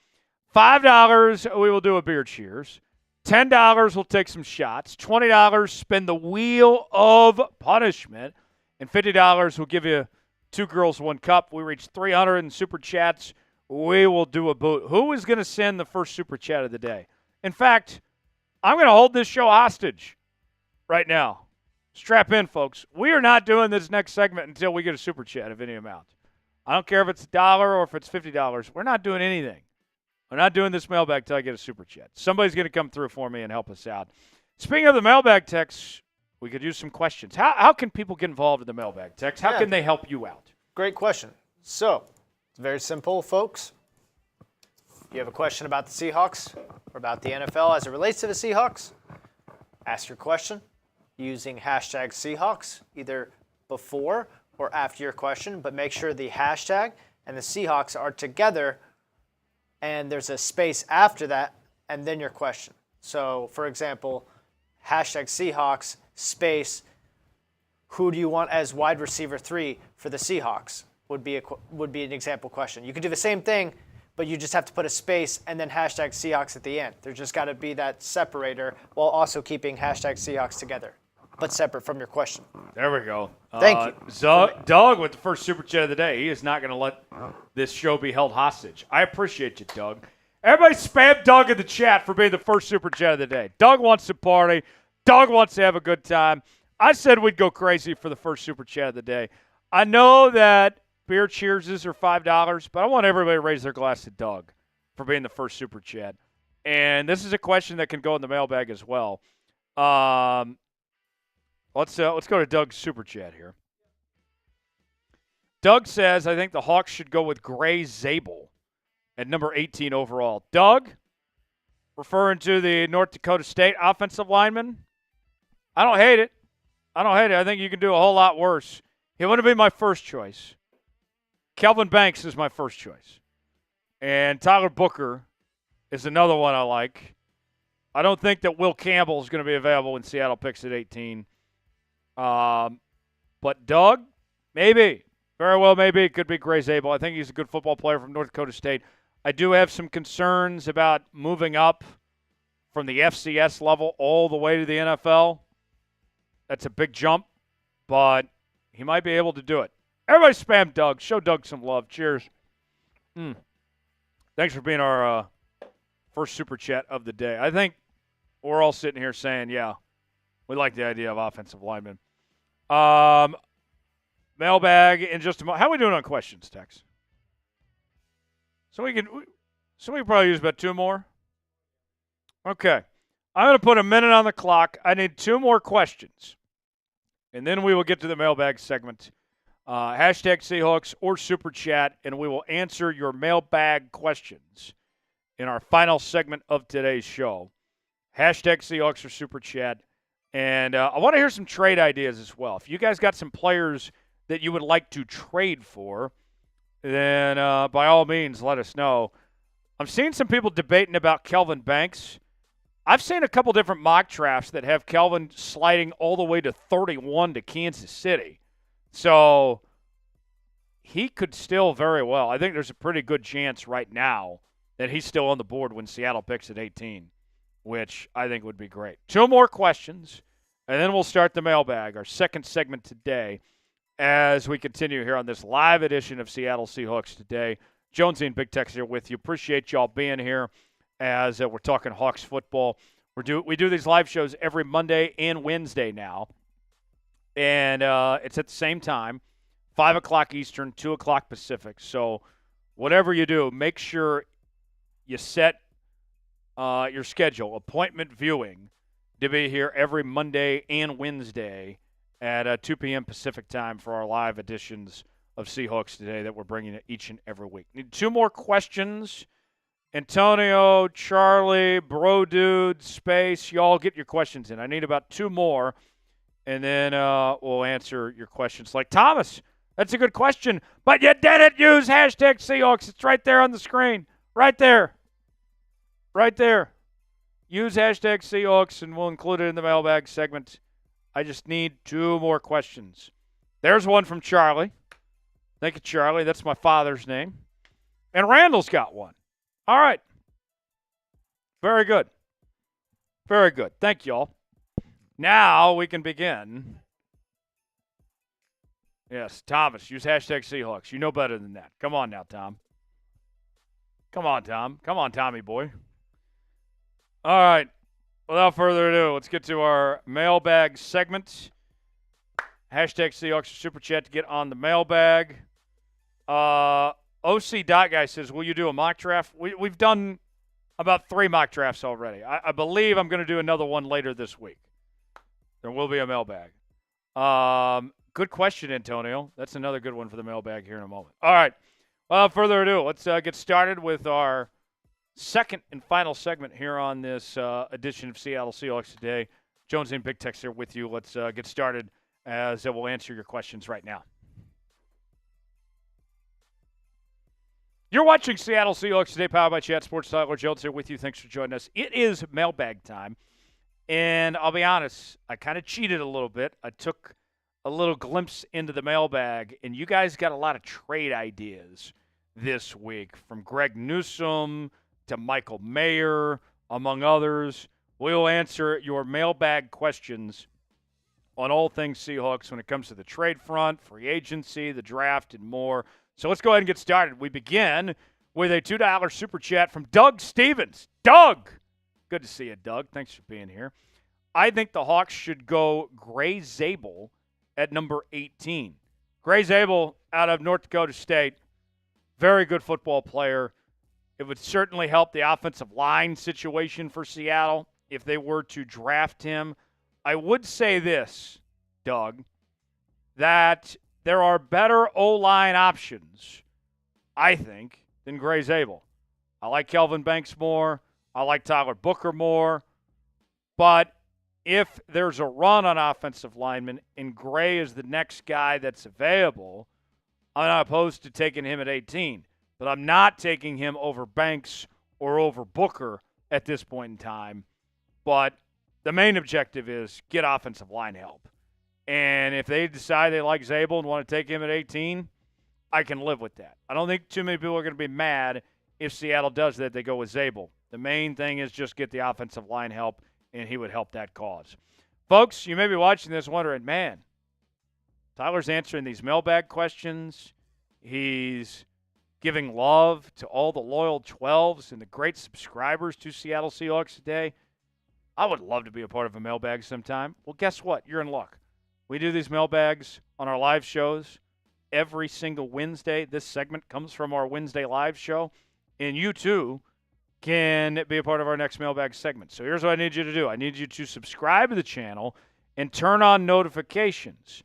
$5, we will do a beer cheers. $10, we'll take some shots. $20, spin the wheel of punishment. And $50, we'll give you 2 girls, 1 cup. We reach 300 in Super Chats. We will do a boot. Who is going to send the first Super Chat of the day? In fact, I'm going to hold this show hostage right now. Strap in, folks. We are not doing this next segment until we get a Super Chat of any amount. I don't care if it's $1 or if it's $50. We're not doing anything. We're not doing this mailbag until I get a Super Chat. Somebody's going to come through for me and help us out. Speaking of the mailbag text, We could use some questions. How can people get involved in the mailbag, Tex? How Yeah. can they help you out? Great question. So, it's very simple, folks. You have a question about the Seahawks or about the NFL as it relates to the Seahawks, ask your question using hashtag Seahawks, either before or after your question, but make sure the hashtag and the Seahawks are together and there's a space after that and then your question. So, for example, hashtag Seahawks space, who do you want as wide receiver 3 for the Seahawks would be an example question. You could do the same thing, but you just have to put a space and then hashtag Seahawks at the end. There's just got to be that separator while also keeping hashtag Seahawks together, but separate from your question. There we go. Thank you. Doug with the first super chat of the day. He is not going to let this show be held hostage. I appreciate you, Doug. Everybody spam Doug in the chat for being the first super chat of the day. Doug wants to party. Doug wants to have a good time. I said we'd go crazy for the first super chat of the day. I know that beer cheerses are $5, but I want everybody to raise their glass to Doug for being the first super chat. And this is a question that can go in the mailbag as well. Let's go to Doug's super chat here. Doug says, I think the Hawks should go with Gray Zabel at number 18 overall. Doug, referring to the North Dakota State offensive lineman, I don't hate it. I think you can do a whole lot worse. He wouldn't be my first choice. Kelvin Banks is my first choice. And Tyler Booker is another one I like. I don't think that Will Campbell is going to be available when Seattle picks at 18. But Doug, maybe. Very well, maybe. It could be Gray Zabel. I think he's a good football player from North Dakota State. I do have some concerns about moving up from the FCS level all the way to the NFL. That's a big jump, but he might be able to do it. Everybody spam Doug. Show Doug some love. Cheers. Thanks for being our first super chat of the day. I think we're all sitting here saying, yeah, we like the idea of offensive linemen. Mailbag in just a moment. How are we doing on questions, Tex? So we can probably use about 2 more. Okay. I'm going to put a minute on the clock. I need 2 more questions. And then we will get to the mailbag segment. Hashtag Seahawks or Super Chat, and we will answer your mailbag questions in our final segment of today's show. Hashtag Seahawks or Super Chat. And I want to hear some trade ideas as well. If you guys got some players that you would like to trade for, then by all means, let us know. I'm seeing some people debating about Kelvin Banks. I've seen a couple different mock drafts that have Kelvin sliding all the way to 31 to Kansas City. So he could still very well. I think there's a pretty good chance right now that he's still on the board when Seattle picks at 18, which I think would be great. 2 more questions, and then we'll start the mailbag, our second segment today, as we continue here on this live edition of Seattle Seahawks Today. Jonesy and Big Tex here with you. Appreciate y'all being here as we're talking Hawks football. We do these live shows every Monday and Wednesday now. And it's at the same time, 5 o'clock Eastern, 2 o'clock Pacific. So whatever you do, make sure you set your schedule, appointment viewing, to be here every Monday and Wednesday at 2 p.m. Pacific time for our live editions of Seahawks Today that we're bringing each and every week. Need 2 more questions. Antonio, Charlie, Bro Dude, Space, y'all get your questions in. I need about 2 more. And then we'll answer your questions. Like, Thomas, that's a good question, but you didn't use hashtag Seahawks. It's right there on the screen. Right there. Right there. Use hashtag Seahawks, and we'll include it in the mailbag segment. I just need 2 more questions. There's one from Charlie. Thank you, Charlie. That's my father's name. And Randall's got one. All right. Very good. Very good. Thank you all. Now we can begin. Yes, Thomas, use hashtag Seahawks. You know better than that. Come on now, Tom. Come on, Tom. Come on, Tommy boy. All right. Without further ado, let's get to our mailbag segment. Hashtag Seahawks or Super Chat to get on the mailbag. OC Dot Guy says, will you do a mock draft? We've done about 3 mock drafts already. I believe I'm going to do another one later this week. There will be a mailbag. Good question, Antonio. That's another good one for the mailbag here in a moment. All right. Without further ado, let's get started with our second and final segment here on this edition of Seattle Seahawks Today. Jones and Big Tex here with you. Let's get started as we'll answer your questions right now. You're watching Seattle Seahawks Today, powered by Chat Sports. Tyler Jones here with you. Thanks for joining us. It is mailbag time, and I'll be honest, I kind of cheated a little bit. I took a little glimpse into the mailbag, and you guys got a lot of trade ideas this week, from Greg Newsome to Michael Mayer, among others. We'll answer your mailbag questions on all things Seahawks when it comes to the trade front, free agency, the draft, and more. So let's go ahead and get started. We begin with a $2 super chat from Doug Stevens. Doug! Good to see you, Doug. Thanks for being here. I think the Hawks should go Gray Zabel at number 18. Gray Zabel out of North Dakota State. Very good football player. It would certainly help the offensive line situation for Seattle if they were to draft him. I would say this, Doug, that there are better O-line options, I think, than Gray Zabel. I like Kelvin Banks more. I like Tyler Booker more. But if there's a run on offensive linemen and Gray is the next guy that's available, I'm not opposed to taking him at 18. But I'm not taking him over Banks or over Booker at this point in time. But the main objective is get offensive line help. And if they decide they like Zabel and want to take him at 18, I can live with that. I don't think too many people are going to be mad if Seattle does that, they go with Zabel. The main thing is just get the offensive line help, and he would help that cause. Folks, you may be watching this wondering, man, Tyler's answering these mailbag questions. He's giving love to all the loyal 12s and the great subscribers to Seattle Seahawks Today. I would love to be a part of a mailbag sometime. Well, guess what? You're in luck. We do these mailbags on our live shows every single Wednesday. This segment comes from our Wednesday live show, and you too can be a part of our next mailbag segment. So here's what I need you to do. I need you to subscribe to the channel and turn on notifications.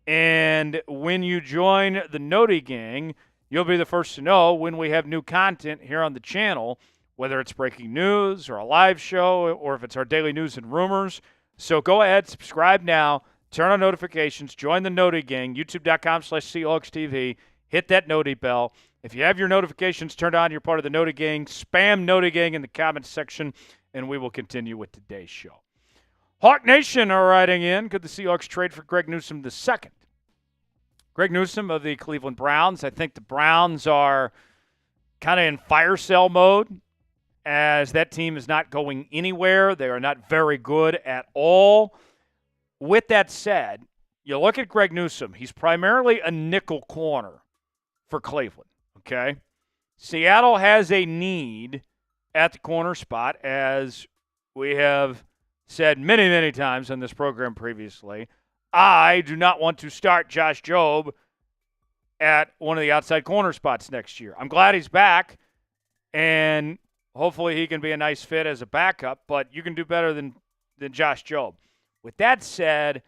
And when you join the Noti Gang, you'll be the first to know when we have new content here on the channel, whether it's breaking news or a live show or if it's our daily news and rumors. So go ahead, subscribe now, turn on notifications, join the Noti Gang, youtube.com/SeahawksTV, hit that Noti bell. If you have your notifications turned on, you're part of the Noti Gang. Spam Noti Gang in the comments section, and we will continue with today's show. Hawk Nation are writing in, could the Seahawks trade for Greg Newsome II? Greg Newsome of the Cleveland Browns. I think the Browns are kind of in fire sale mode, as that team is not going anywhere. They are not very good at all. With that said, you look at Greg Newsome. He's primarily a nickel corner for Cleveland, okay? Seattle has a need at the corner spot, as we have said many, many times on this program previously. I do not want to start Josh Jobe at one of the outside corner spots next year. I'm glad he's back, and hopefully he can be a nice fit as a backup, but you can do better than Josh Jobe. With that said,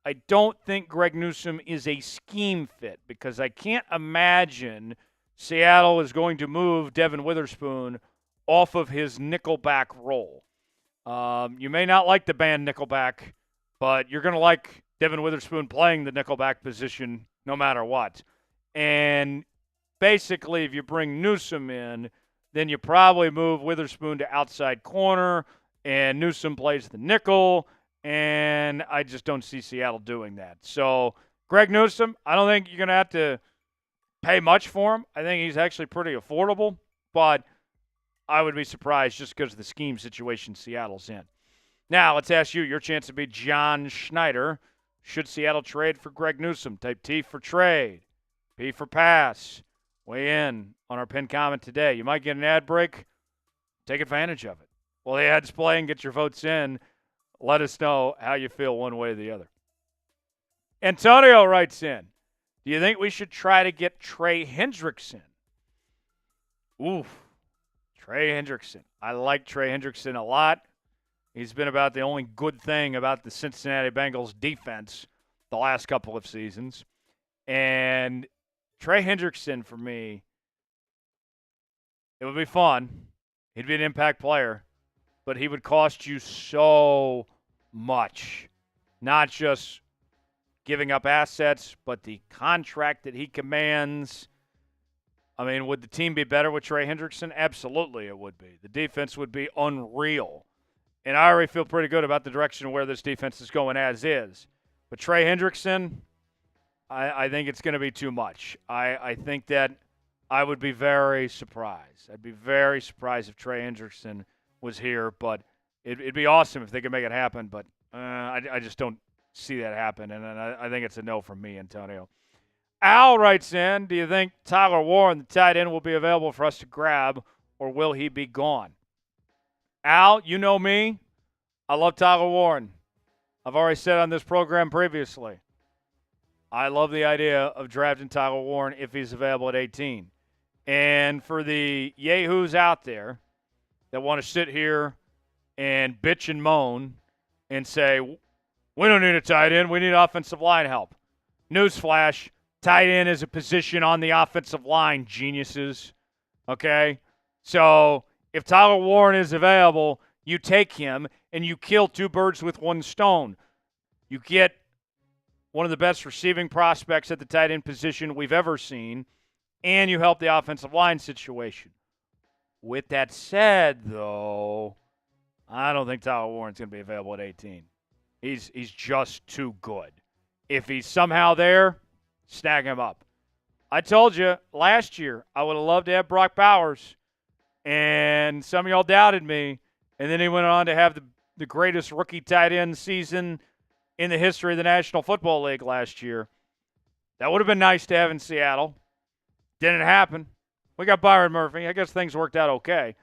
I don't think Greg Newsome is a scheme fit, because I can't imagine Seattle is going to move Devin Witherspoon off of his nickelback role. You may not like the band Nickelback, but you're going to like Devin Witherspoon playing the nickelback position no matter what. And basically, if you bring Newsome in, then you probably move Witherspoon to outside corner, and Newsome plays the nickel, and I just don't see Seattle doing that. So, Greg Newsome, I don't think you're going to have to pay much for him. I think he's actually pretty affordable, but I would be surprised just because of the scheme situation Seattle's in. Now, let's ask you your chance to be John Schneider. Should Seattle trade for Greg Newsome? Type T for trade, P for pass. Weigh in on our pinned comment today. You might get an ad break. Take advantage of it. While the ad's playing, get your votes in. Let us know how you feel one way or the other. Antonio writes in, do you think we should try to get Trey Hendrickson? Oof. Trey Hendrickson. I like Trey Hendrickson a lot. He's been about the only good thing about the Cincinnati Bengals defense the last couple of seasons. And Trey Hendrickson, for me, it would be fun. He'd be an impact player, but he would cost you so much. Not just giving up assets, but the contract that he commands. I mean, would the team be better with Trey Hendrickson? Absolutely it would be. The defense would be unreal. And I already feel pretty good about the direction of where this defense is going as is. But Trey Hendrickson, I think it's going to be too much. I think that I would be very surprised. I'd be very surprised if Trey Hendrickson was here, but it'd be awesome if they could make it happen. But I just don't see that happen, and I think it's a no from me, Antonio. Al writes in, do you think Tyler Warren, the tight end, will be available for us to grab, or will he be gone? Al, you know me. I love Tyler Warren. I've already said on this program previously, I love the idea of drafting Tyler Warren if he's available at 18. And for the yahoos out there that want to sit here and bitch and moan and say, we don't need a tight end, we need offensive line help. Newsflash, tight end is a position on the offensive line, geniuses. Okay? So if Tyler Warren is available, you take him and you kill two birds with one stone. You get one of the best receiving prospects at the tight end position we've ever seen, and you help the offensive line situation. With that said, though, I don't think Tyler Warren's going to be available at 18. He's just too good. If he's somehow there, snag him up. I told you last year I would have loved to have Brock Bowers, and some of y'all doubted me, and then he went on to have the greatest rookie tight end season in the history of the National Football League last year. That would have been nice to have in Seattle. Didn't happen. We got Byron Murphy. I guess things worked out okay.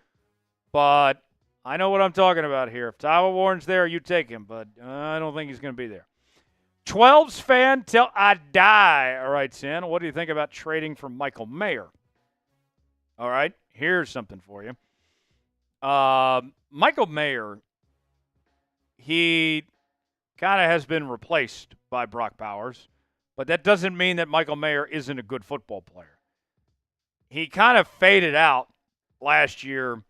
But I know what I'm talking about here. If Tyler Warren's there, you take him. But I don't think he's going to be there. 12's fan till I die writes in. What do you think about trading for Michael Mayer? All right, here's something for you. Michael Mayer, he kind of has been replaced by Brock Bowers, but that doesn't mean that Michael Mayer isn't a good football player. He kind of faded out last year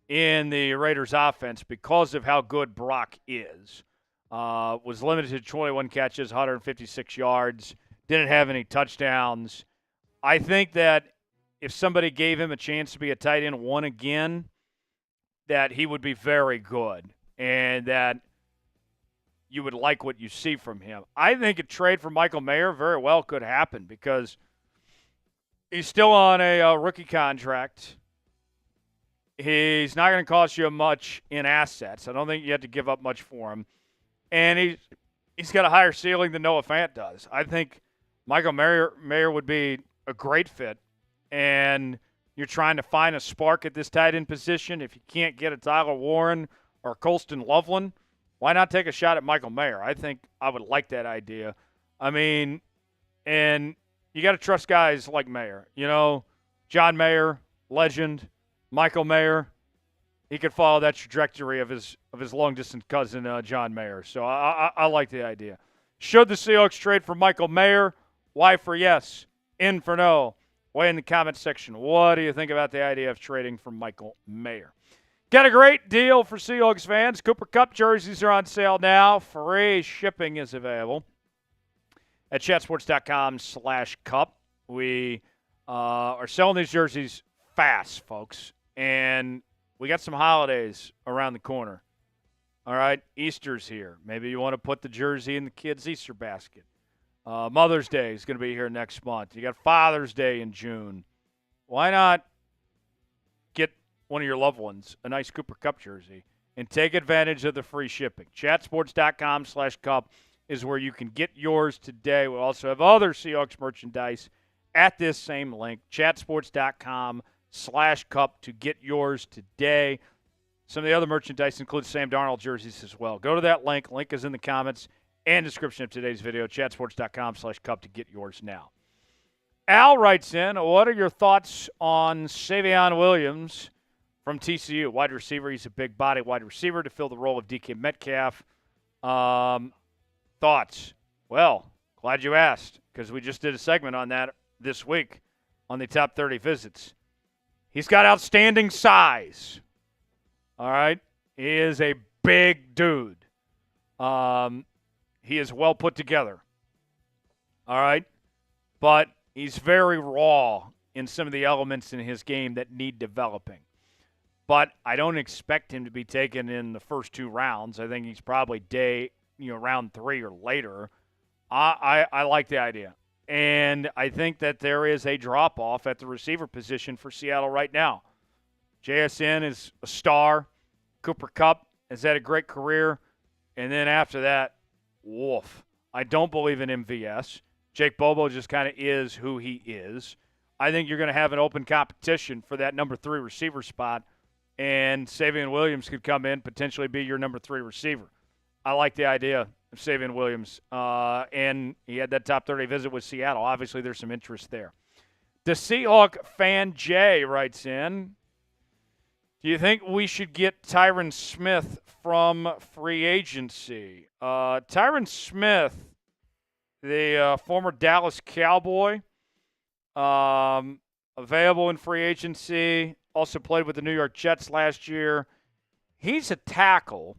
in the Raiders offense because of how good Brock is. Was limited to 21 catches, 156 yards, didn't have any touchdowns. I think that if somebody gave him a chance to be a tight end one again, that he would be very good and that you would like what you see from him. I think a trade for Michael Mayer very well could happen because he's still on a rookie contract. He's not going to cost you much in assets. I don't think you have to give up much for him. And he's got a higher ceiling than Noah Fant does. I think Michael Mayer would be a great fit. And you're trying to find a spark at this tight end position. If you can't get a Tyler Warren or Colston Loveland, why not take a shot at Michael Mayer? I think I would like that idea. I mean, and you got to trust guys like Mayer. You know, John Mayer, legend. Michael Mayer, he could follow that trajectory of his long-distance cousin, John Mayer. So I like the idea. Should the Seahawks trade for Michael Mayer? Y for yes, N for no. Weigh in the comment section. What do you think about the idea of trading for Michael Mayer? Got a great deal for Seahawks fans. Cooper Kupp jerseys are on sale now. Free shipping is available at chatsports.com/cup. We are selling these jerseys fast, folks. And we got some holidays around the corner. All right, Easter's here. Maybe you want to put the jersey in the kids' Easter basket. Mother's Day is going to be here next month. You got Father's Day in June. Why not get one of your loved ones a nice Cooper Kupp jersey and take advantage of the free shipping? Chatsports.com/cup is where you can get yours today. We'll also have other Seahawks merchandise at this same link, chatsports.com/cup to get yours today. Some of the other merchandise includes Sam Darnold jerseys as well. Go to that link. Link is in the comments and description of today's video, chatsports.com/cup to get yours now. Al writes in, what are your thoughts on Savion Williams from TCU, wide receiver. He's a big body wide receiver to fill the role of DK Metcalf. Thoughts? Well, glad you asked, because we just did a segment on that this week on the top 30 visits. He's got outstanding size. All right? He is a big dude. He is well put together. All right? But he's very raw in some of the elements in his game that need developing. But I don't expect him to be taken in the first 2 rounds. I think he's probably round 3 or later. I like the idea. And I think that there is a drop-off at the receiver position for Seattle right now. JSN is a star. Cooper Kupp has had a great career. And then after that, woof. I don't believe in MVS. Jake Bobo just kind of is who he is. I think you're going to have an open competition for that number 3 receiver spot. And Savion Williams could come in, potentially be your number 3 receiver. I like the idea of Savion Williams. And he had that top 30 visit with Seattle. Obviously, there's some interest there. The Seahawk fan Jay writes in, do you think we should get Tyron Smith from free agency? Tyron Smith, the former Dallas Cowboy, available in free agency, also played with the New York Jets last year. He's a tackle.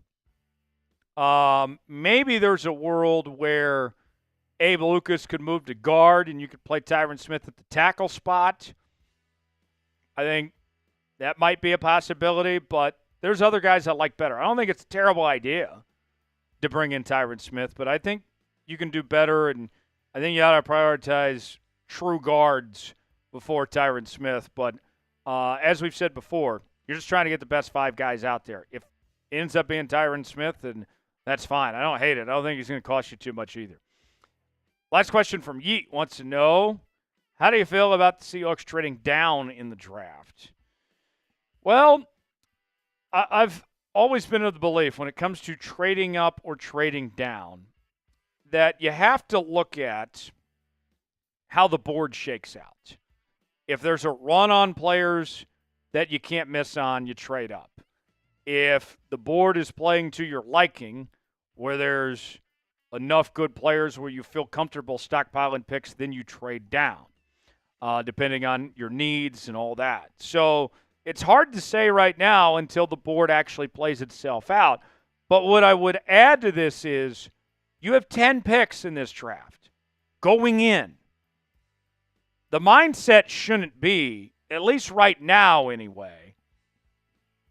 Maybe there's a world where Abe Lucas could move to guard and you could play Tyron Smith at the tackle spot. I think that might be a possibility, but there's other guys I like better. I don't think it's a terrible idea to bring in Tyron Smith, but I think you can do better, and I think you ought to prioritize true guards before Tyron Smith. But as we've said before, you're just trying to get the best 5 guys out there. If it ends up being Tyron Smith, then that's fine. I don't hate it. I don't think he's going to cost you too much either. Last question from Yeet wants to know, how do you feel about the Seahawks trading down in the draft? Well, I've always been of the belief when it comes to trading up or trading down that you have to look at how the board shakes out. If there's a run on players that you can't miss on, you trade up. If the board is playing to your liking, where there's enough good players where you feel comfortable stockpiling picks, then you trade down, depending on your needs and all that. So it's hard to say right now until the board actually plays itself out. But what I would add to this is you have 10 picks in this draft going in. The mindset shouldn't be, at least right now anyway,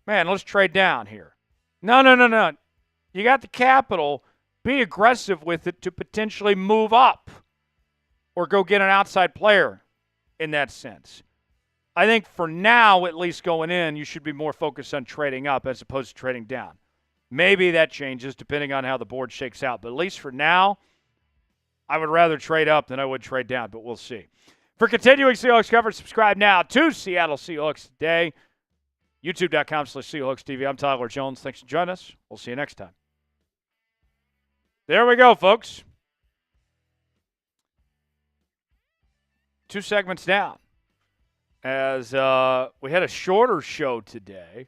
man, let's trade down here. No. You got the capital. Be aggressive with it to potentially move up or go get an outside player in that sense. I think for now, at least going in, you should be more focused on trading up as opposed to trading down. Maybe that changes depending on how the board shakes out. But at least for now, I would rather trade up than I would trade down, but we'll see. For continuing Seahawks coverage, subscribe now to Seattle Seahawks Today. YouTube.com/Seahawks TV. I'm Tyler Jones. Thanks for joining us. We'll see you next time. There we go, folks. 2 segments down. As we had a shorter show today,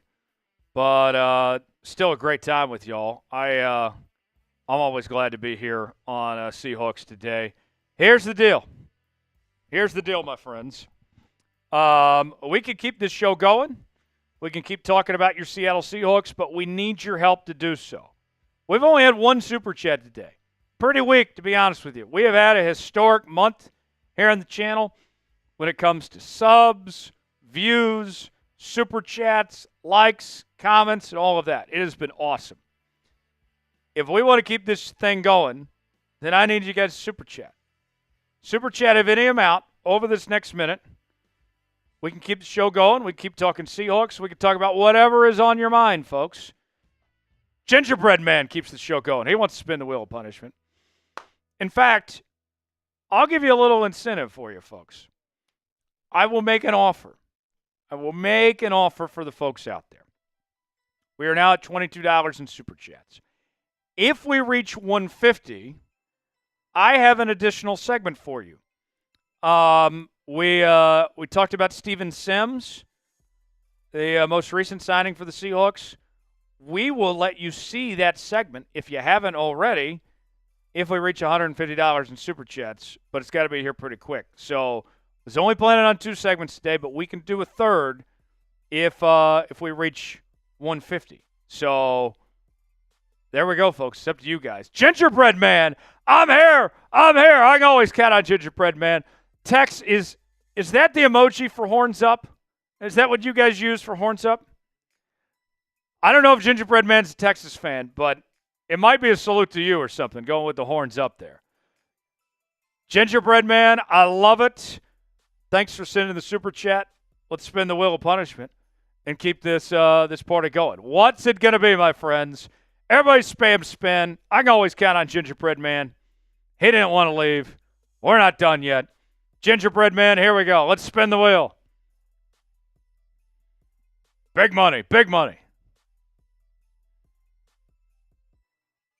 but still a great time with y'all. I'm always glad to be here on Seahawks Today. Here's the deal. Here's the deal, my friends. We can keep this show going. We can keep talking about your Seattle Seahawks, but we need your help to do so. We've only had 1 Super Chat today. Pretty weak, to be honest with you. We have had a historic month here on the channel when it comes to subs, views, Super Chats, likes, comments, and all of that. It has been awesome. If we want to keep this thing going, then I need you guys to Super Chat. Super Chat of any amount over this next minute. We can keep the show going. We can keep talking Seahawks. We can talk about whatever is on your mind, folks. Gingerbread Man keeps the show going. He wants to spin the wheel of punishment. In fact, I'll give you a little incentive for you, folks. I will make an offer. I will make an offer for the folks out there. We are now at $22 in Super Chats. If we reach $150, I have an additional segment for you. We talked about Steven Sims. the most recent signing for the Seahawks, we will let you see that segment, if you haven't already, if we reach $150 in Super Chats, but it's got to be here pretty quick. So I was only planning on 2 segments today, but we can do a third if we reach 150. So there we go, folks. It's up to you guys. Gingerbread Man, I'm here. I can always count on Gingerbread Man. Tex, is that the emoji for horns up? Is that what you guys use for horns up? I don't know if Gingerbread Man's a Texas fan, but it might be a salute to you or something, going with the horns up there. Gingerbread Man, I love it. Thanks for sending the super chat. Let's spin the wheel of punishment and keep this party going. What's it going to be, my friends? Everybody spam spin. I can always count on Gingerbread Man. He didn't want to leave. We're not done yet. Gingerbread Man, here we go. Let's spin the wheel. Big money, big money.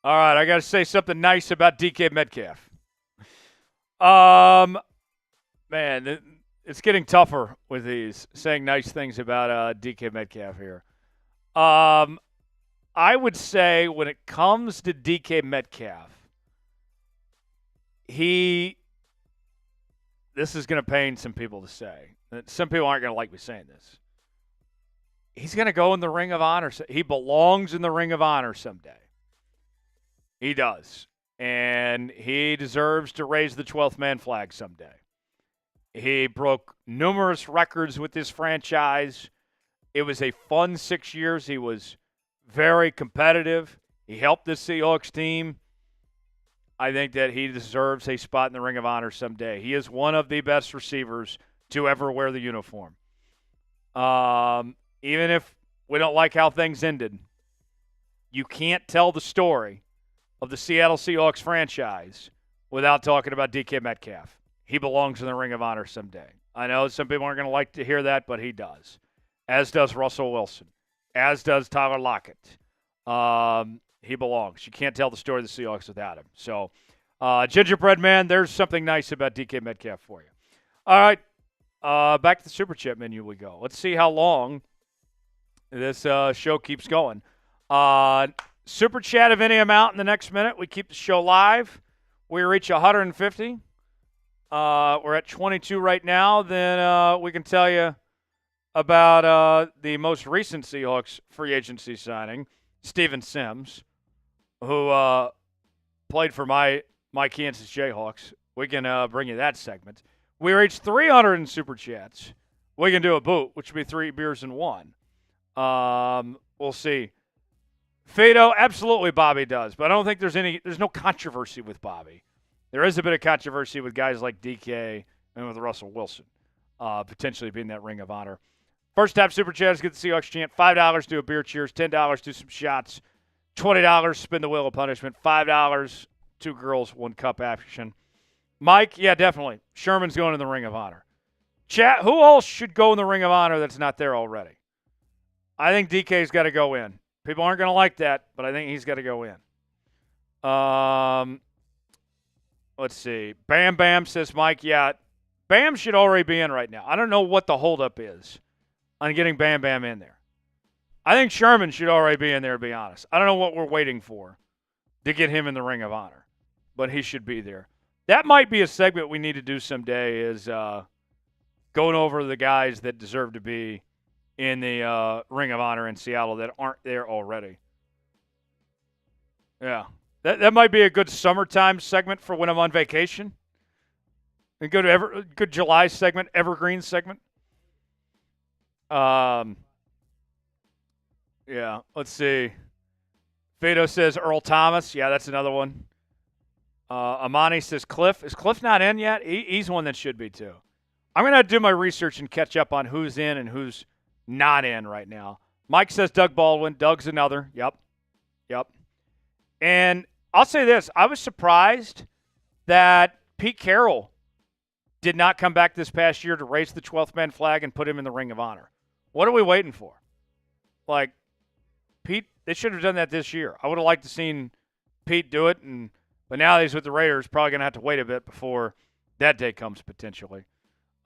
All right, I got to say something nice about DK Metcalf. Man, it's getting tougher with these, saying nice things about DK Metcalf here. I would say when it comes to DK Metcalf, this is going to pain some people to say. Some people aren't going to like me saying this. He's going to go in the Ring of Honor. He belongs in the Ring of Honor someday. He does. And he deserves to raise the 12th man flag someday. He broke numerous records with this franchise. It was a fun 6 years. He was very competitive. He helped the Seahawks team. I think that he deserves a spot in the Ring of Honor someday. He is one of the best receivers to ever wear the uniform. Even if we don't like how things ended, you can't tell the story of the Seattle Seahawks franchise without talking about DK Metcalf. He belongs in the Ring of Honor someday. I know some people aren't going to like to hear that, but he does. As does Russell Wilson. As does Tyler Lockett. He belongs. You can't tell the story of the Seahawks without him. So, Gingerbread Man, there's something nice about DK Metcalf for you. All right, back to the Super Chat menu we go. Let's see how long this show keeps going. Super Chat of any amount in the next minute. We keep the show live. We reach 150. We're at 22 right now. Then we can tell you about the most recent Seahawks free agency signing, Steven Sims, who played for my Kansas Jayhawks. We can bring you that segment. We reached 300 in Super Chats. We can do a boot, which would be 3 beers in 1. We'll see. Fado, absolutely Bobby does, but I don't think there's no controversy with Bobby. There is a bit of controversy with guys like DK and with Russell Wilson, potentially being that Ring of Honor. First time Super Chat is get the Seahawks chant. $5 do a beer cheers. $10 do some shots. $20 spin the wheel of punishment. $5 2 girls 1 cup action. Mike, yeah, definitely. Sherman's going in the Ring of Honor. Chat, who else should go in the Ring of Honor that's not there already? I think DK's got to go in. People aren't going to like that, but I think he's got to go in. Let's see. Bam Bam says, Mike, yeah, Bam should already be in right now. I don't know what the holdup is on getting Bam Bam in there. I think Sherman should already be in there, to be honest. I don't know what we're waiting for to get him in the Ring of Honor, but he should be there. That might be a segment we need to do someday is going over the guys that deserve to be in the Ring of Honor in Seattle that aren't there already. Yeah. That might be a good summertime segment for when I'm on vacation. A good July segment, evergreen segment. Yeah, let's see. Fado says Earl Thomas. Yeah, that's another one. Amani says Cliff. Is Cliff not in yet? He's one that should be too. I'm going to do my research and catch up on who's in and who's not in right now. Mike says Doug Baldwin. Doug's another. Yep. And I'll say this. I was surprised that Pete Carroll did not come back this past year to raise the 12th man flag and put him in the Ring of Honor. What are we waiting for? Like, Pete, they should have done that this year. I would have liked to seen Pete do it, but now that he's with the Raiders, probably going to have to wait a bit before that day comes potentially.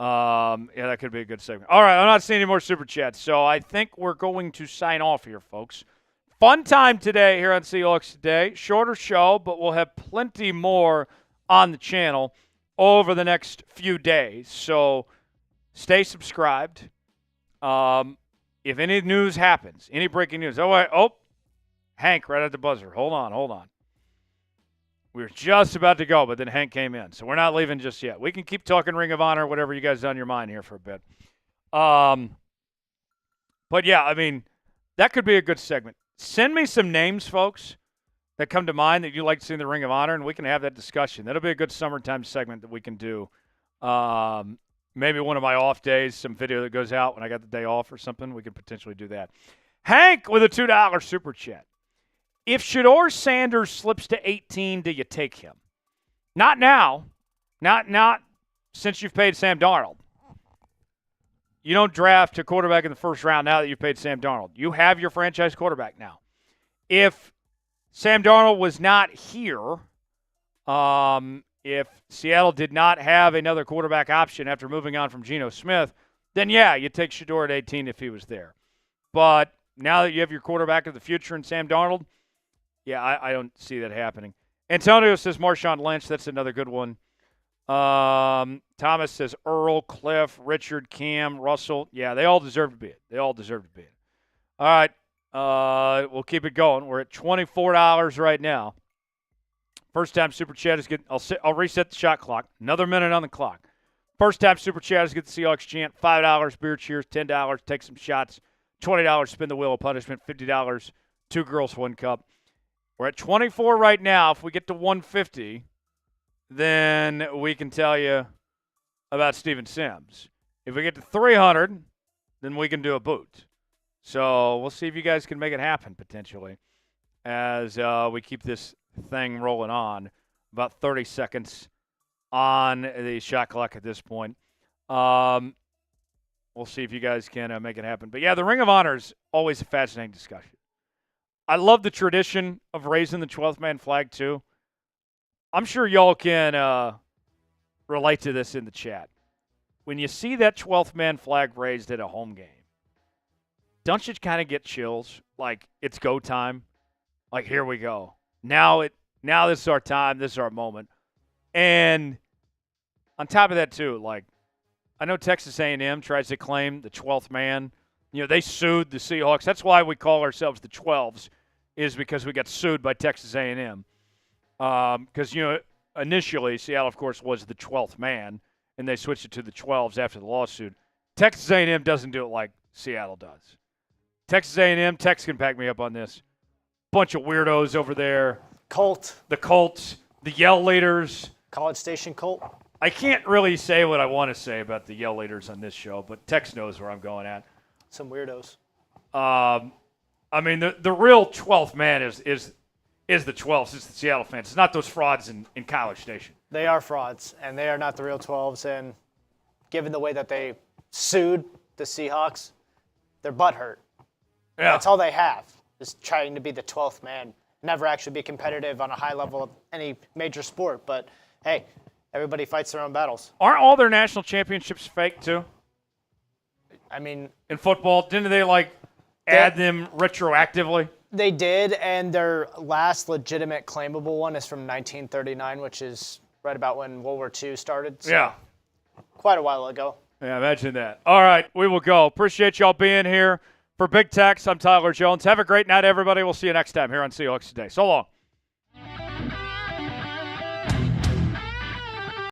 Yeah, that could be a good segment. All right, I'm not seeing any more Super Chats, so I think we're going to sign off here, folks. Fun time today here on Seahawks Today. Shorter show, but we'll have plenty more on the channel over the next few days. So stay subscribed. If any news happens, any breaking news. Hank right at the buzzer. Hold on. We were just about to go, but then Hank came in. So we're not leaving just yet. We can keep talking Ring of Honor, whatever you guys on your mind here for a bit. But yeah, I mean, that could be a good segment. Send me some names, folks, that come to mind that you like to see in the Ring of Honor, and we can have that discussion. That'll be a good summertime segment that we can do. Maybe one of my off days, some video that goes out when I got the day off or something. We could potentially do that. Hank with a $2 super chat. If Shedeur Sanders slips to 18, do you take him? Not now. Not since you've paid Sam Darnold. You don't draft a quarterback in the first round now that you've paid Sam Darnold. You have your franchise quarterback now. If Sam Darnold was not here, if Seattle did not have another quarterback option after moving on from Geno Smith, then yeah, you take Shedeur at 18 if he was there. But now that you have your quarterback of the future in Sam Darnold, yeah, I don't see that happening. Antonio says Marshawn Lynch. That's another good one. Thomas says Earl, Cliff, Richard, Cam, Russell. Yeah, they all deserve to be it. All right, we'll keep it going. We're at $24 right now. First time Super Chat is good. I'll reset the shot clock. Another minute on the clock. First time Super Chat is get the Seahawks chant. $5 beer cheers. $10 take some shots. $20 spin the wheel of punishment. $50 two girls, one cup. We're at 24 right now. If we get to 150, then we can tell you about Steven Sims. If we get to 300, then we can do a boot. So we'll see if you guys can make it happen potentially as we keep this thing rolling on. About 30 seconds on the shot clock at this point. We'll see if you guys can make it happen. But, yeah, the Ring of Honor is always a fascinating discussion. I love the tradition of raising the 12th man flag, too. I'm sure y'all can relate to this in the chat. When you see that 12th man flag raised at a home game, don't you kind of get chills? Like, it's go time. Like, here we go. Now this is our time. This is our moment. And on top of that, too, like, I know Texas A&M tries to claim the 12th man. You know, they sued the Seahawks. That's why we call ourselves the 12s, is because we got sued by Texas A&M. Because, you know, initially Seattle, of course, was the 12th man, and they switched it to the 12s after the lawsuit. Texas A&M doesn't do it like Seattle does. Texas A&M, Tex can back me up on this. Bunch of weirdos over there. The Colts, the Yell Leaders. College Station Colt. I can't really say what I want to say about the Yell Leaders on this show, but Tex knows where I'm going at. Some weirdos. I mean, the real 12th man is the 12th. It's the Seattle fans. It's not those frauds in College Station. They are frauds, and they are not the real 12s. And given the way that they sued the Seahawks, their butt hurt. Yeah. That's all they have, is trying to be the 12th man. Never actually be competitive on a high level of any major sport. But, hey, everybody fights their own battles. Aren't all their national championships fake, too? I mean, in football, didn't they, add them retroactively? They did, and their last legitimate claimable one is from 1939, which is right about when World War II started. So yeah. Quite a while ago. Yeah, imagine that. All right, we will go. Appreciate y'all being here. For Big Tex, I'm Tyler Jones. Have a great night, everybody. We'll see you next time here on Seahawks Today. So long.